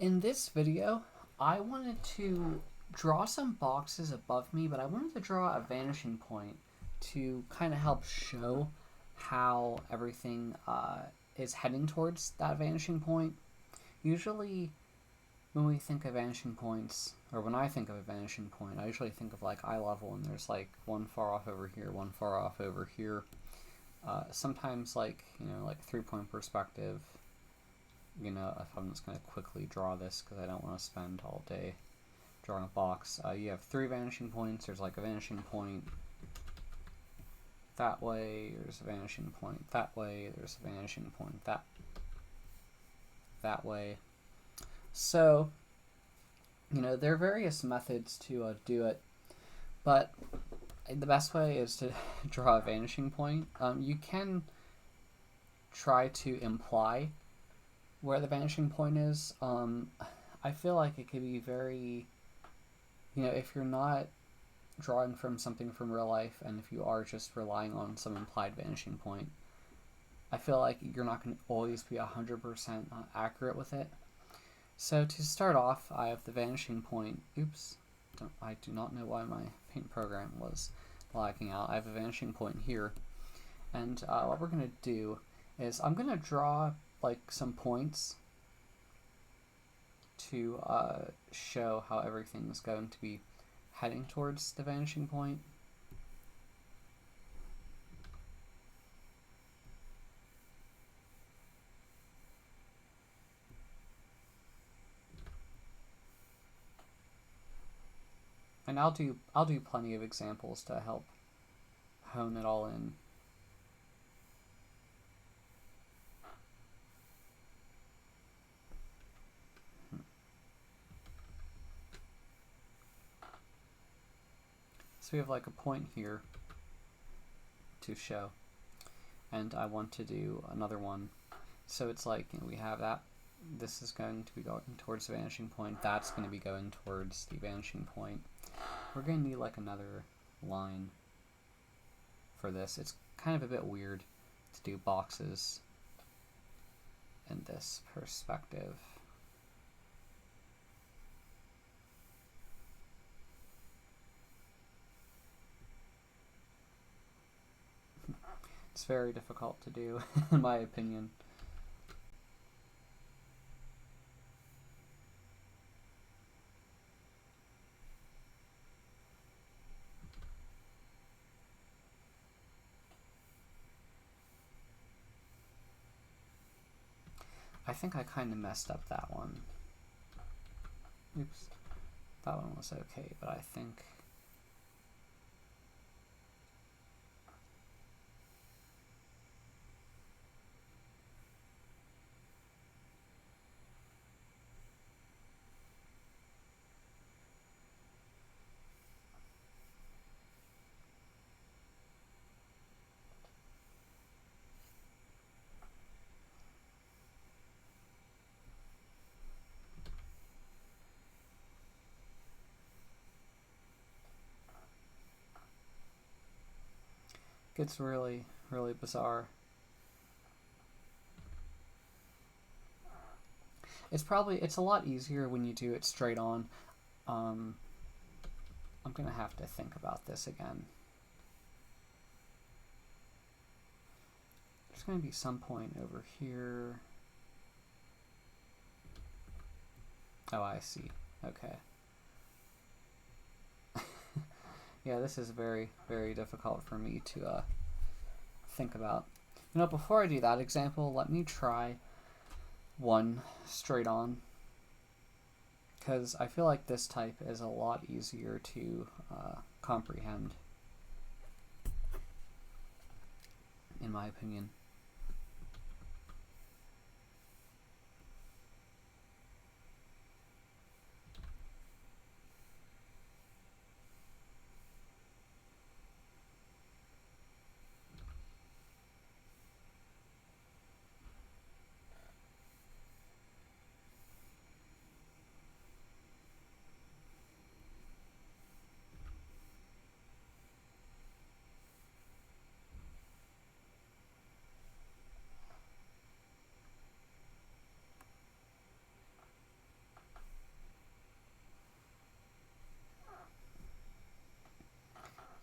In this video, I wanted to draw some boxes above me, but I wanted to draw a vanishing point to kind of help show how everything is heading towards that vanishing point. Usually, when we think of vanishing points, or when I think of a vanishing point, I usually think of like eye level, and there's like one far off over here, one far off over here. Sometimes like 3-point perspective. If I'm just going to quickly draw this because I don't want to spend all day drawing a box. You have 3 vanishing points. There's like a vanishing point that way, there's a vanishing point that way, there's a vanishing point that way. So, there are various methods to do it, but the best way is to draw a vanishing point. You can try to imply where the vanishing point is. I feel like it could be very, if you're not drawing from something from real life and if you are just relying on some implied vanishing point, I feel like you're not going to always be 100% accurate with it. So to start off, I have the vanishing point. Oops, I do not know why my paint program was lagging out. I have a vanishing point here, and what we're going to do is I'm going to draw like some points to show how everything is going to be heading towards the vanishing point. And I'll do plenty of examples to help hone it all in. So we have like a point here to show, and I want to do another one. So it's like we have that. This is going to be going towards the vanishing point. That's going to be going towards the vanishing point. We're going to need like another line for this. It's kind of a bit weird to do boxes in this perspective. It's very difficult to do, in my opinion. I think I kind of messed up that one. Oops. That one was okay, but I think... gets really, really bizarre. It's a lot easier when you do it straight on. I'm gonna have to think about this again. There's gonna be some point over here. Oh, I see. Okay. Yeah, this is very, very difficult for me to think about. Before I do that example, let me try one straight on, because I feel like this type is a lot easier to comprehend, in my opinion.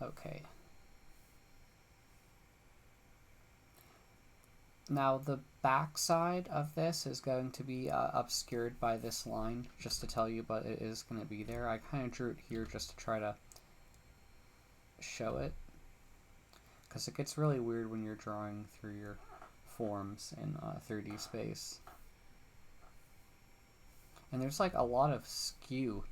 Okay. Now the back side of this is going to be obscured by this line, just to tell you, but it is going to be there. I kind of drew it here just to try to show it, because it gets really weird when you're drawing through your forms in 3D space. And there's like a lot of skew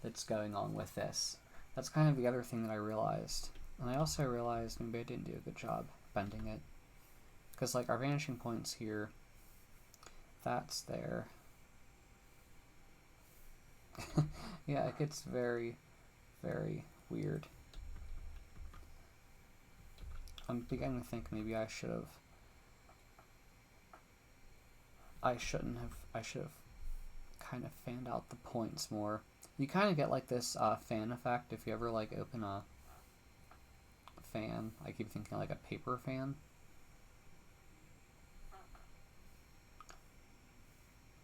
that's going on with this. That's kind of the other thing that I realized. And I also realized maybe I didn't do a good job bending it. Because like our vanishing points here, that's there. Yeah, it gets very, very weird. I'm beginning to think maybe I should have. I should have kind of fanned out the points more. You kind of get like this fan effect if you ever like open a fan. I keep thinking like a paper fan.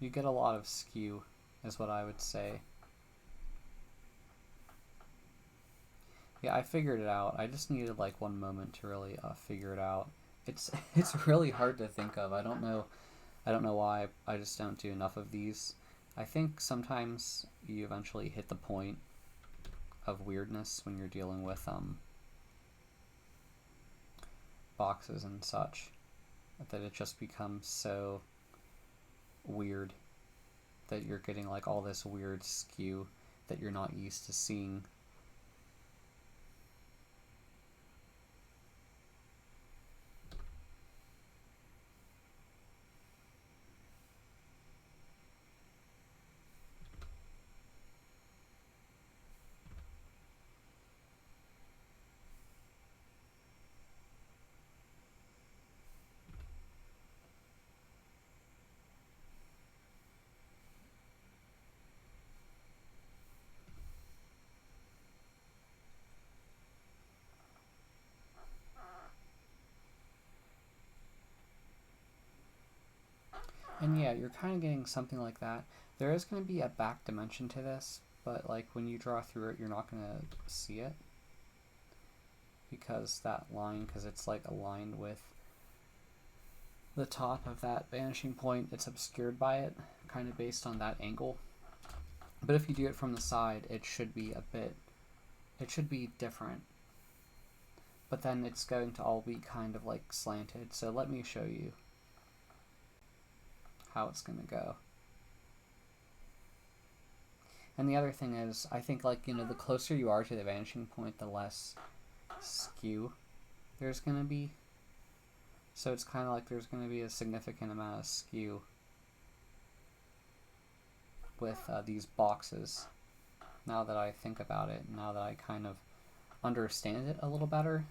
You get a lot of skew, is what I would say. Yeah, I figured it out. I just needed like one moment to really figure it out. It's really hard to think of. I don't know why. I just don't do enough of these. I think sometimes you eventually hit the point of weirdness when you're dealing with boxes and such, that it just becomes so weird that you're getting like all this weird skew that you're not used to seeing. And yeah, you're kind of getting something like that. There is going to be a back dimension to this, but like when you draw through it, you're not going to see it. Because that line, because it's like aligned with the top of that vanishing point, it's obscured by it, kind of based on that angle. But if you do it from the side, it should be different. But then it's going to all be kind of like slanted. So let me show you how it's going to go. And the other thing is, I think like, you know, the closer you are to the vanishing point, the less skew there's going to be. So it's kind of like there's going to be a significant amount of skew with these boxes. Now that I think about it, now that I kind of understand it a little better.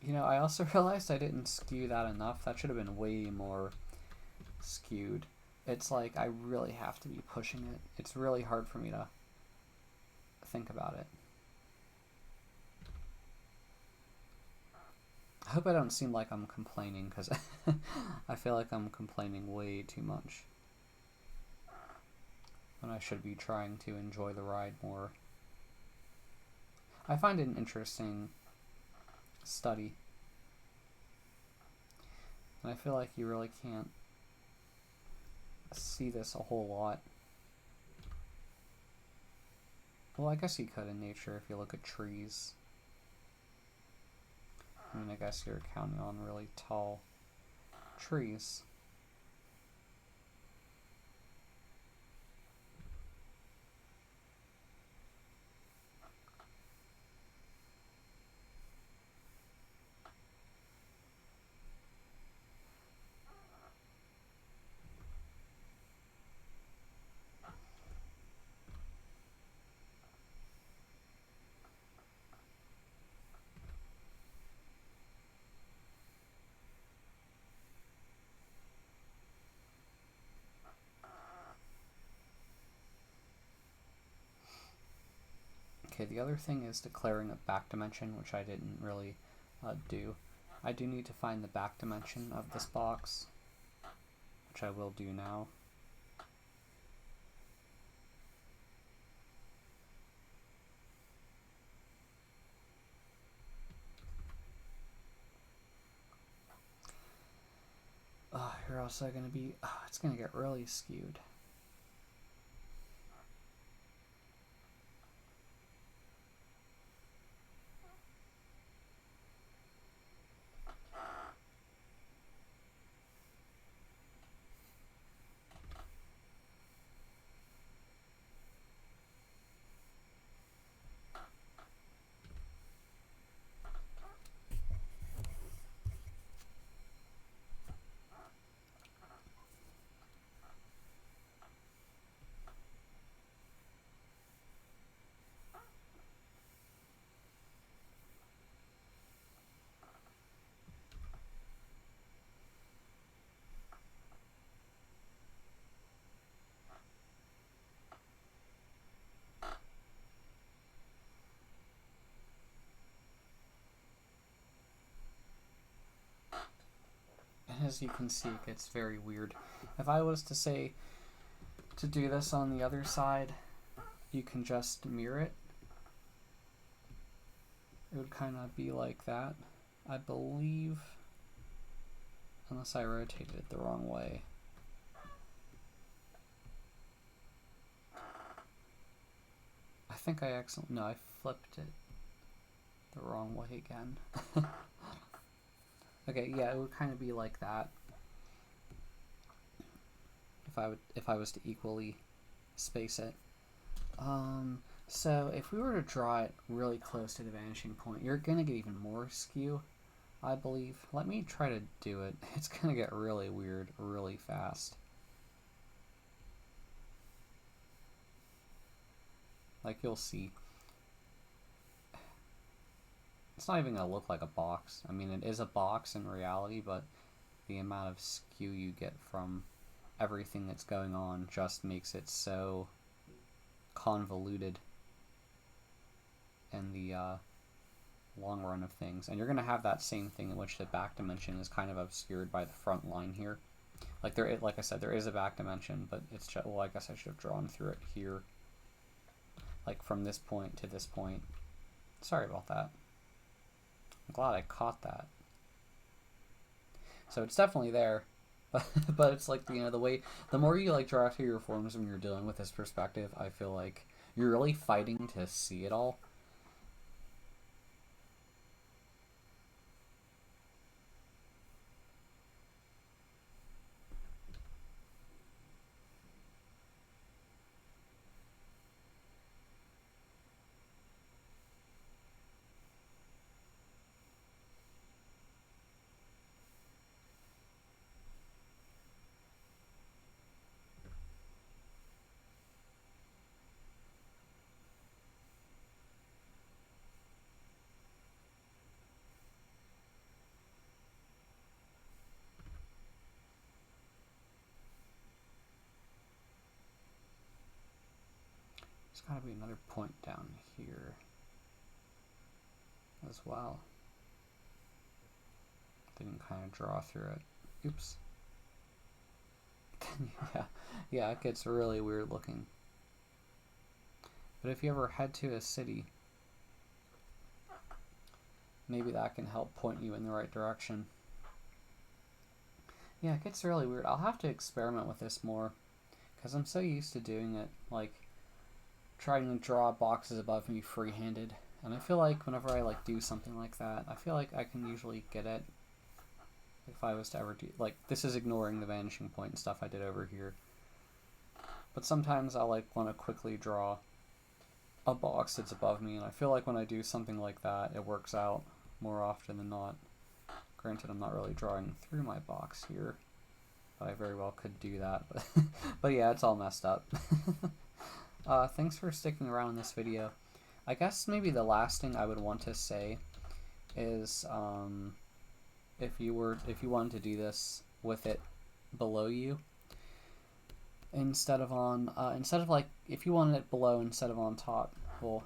You know, I also realized I didn't skew that enough. That should have been way more skewed. It's like I really have to be pushing it. It's really hard for me to think about it. I hope I don't seem like I'm complaining, because I feel like I'm complaining way too much when I should be trying to enjoy the ride more. I find it an interesting study, and I feel like you really can't see this a whole lot. Well, I guess you could in nature if you look at trees. I mean, I guess you're counting on really tall trees. Okay, the other thing is declaring a back dimension, which I didn't really do. I do need to find the back dimension of this box, which I will do now. You're also going to be, it's going to get really skewed. As you can see, it gets very weird. If I was to say to do this on the other side, you can just mirror it. It would kind of be like that, I believe, unless I rotated it the wrong way. I think I accidentally, no, I flipped it the wrong way again. Okay, yeah, it would kind of be like that. If I was to equally space it. So if we were to draw it really close to the vanishing point, you're gonna get even more skew, I believe. Let me try to do it. It's gonna get really weird really fast. Like, you'll see. It's not even gonna look like a box. I mean, it is a box in reality, but the amount of skew you get from everything that's going on just makes it so convoluted in the long run of things. And you're going to have that same thing in which the back dimension is kind of obscured by the front line here. Like, like I said, there is a back dimension, but it's just, well, I guess I should have drawn through it here. Like, from this point to this point. Sorry about that. I'm glad I caught that. So it's definitely there, but it's like, you know, the more you like draw through your forms when you're dealing with this perspective, I feel like you're really fighting to see it all. There's got to be another point down here as well. Didn't kind of draw through it. Oops. Yeah, it gets really weird looking. But if you ever head to a city, maybe that can help point you in the right direction. Yeah, it gets really weird. I'll have to experiment with this more, because I'm so used to doing it, like, trying to draw boxes above me free-handed. And I feel like whenever I, like, do something like that, I feel like I can usually get it. If I was to ever do, like, this is ignoring the vanishing point and stuff I did over here. But sometimes I'll, like, want to quickly draw a box that's above me, and I feel like when I do something like that, it works out more often than not. Granted, I'm not really drawing through my box here, but I very well could do that. But yeah, it's all messed up. Thanks for sticking around in this video. I guess maybe the last thing I would want to say is, if you wanted to do this with it below you, instead of like, if you wanted it below instead of on top, well,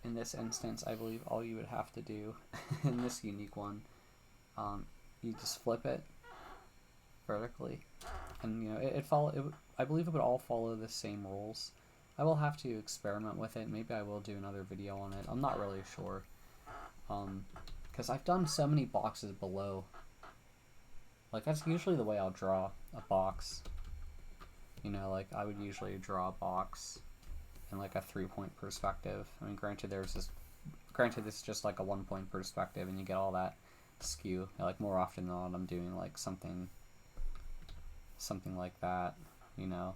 in this instance, I believe all you would have to do in this unique one, you just flip it vertically, and you know I believe it would all follow the same rules. I will have to experiment with it. Maybe I will do another video on it. I'm not really sure, because I've done so many boxes below. Like, that's usually the way I'll draw a box. You know, like, I would usually draw a box in like a 3-point perspective. I mean, granted this is just like a 1-point perspective, and you get all that skew. Like, more often than not, I'm doing like something like that, you know,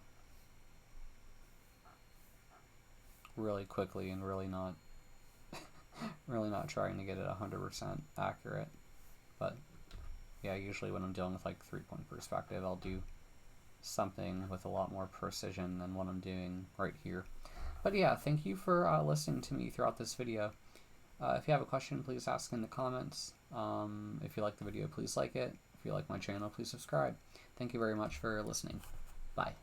really quickly, and really not trying to get it 100% accurate. But yeah, usually when I'm dealing with like 3-point perspective, I'll do something with a lot more precision than what I'm doing right here. But yeah, thank you for listening to me throughout this video. If you have a question, please ask in the comments. If you like the video, please like it. If you like my channel, please subscribe. Thank you very much for listening. Bye.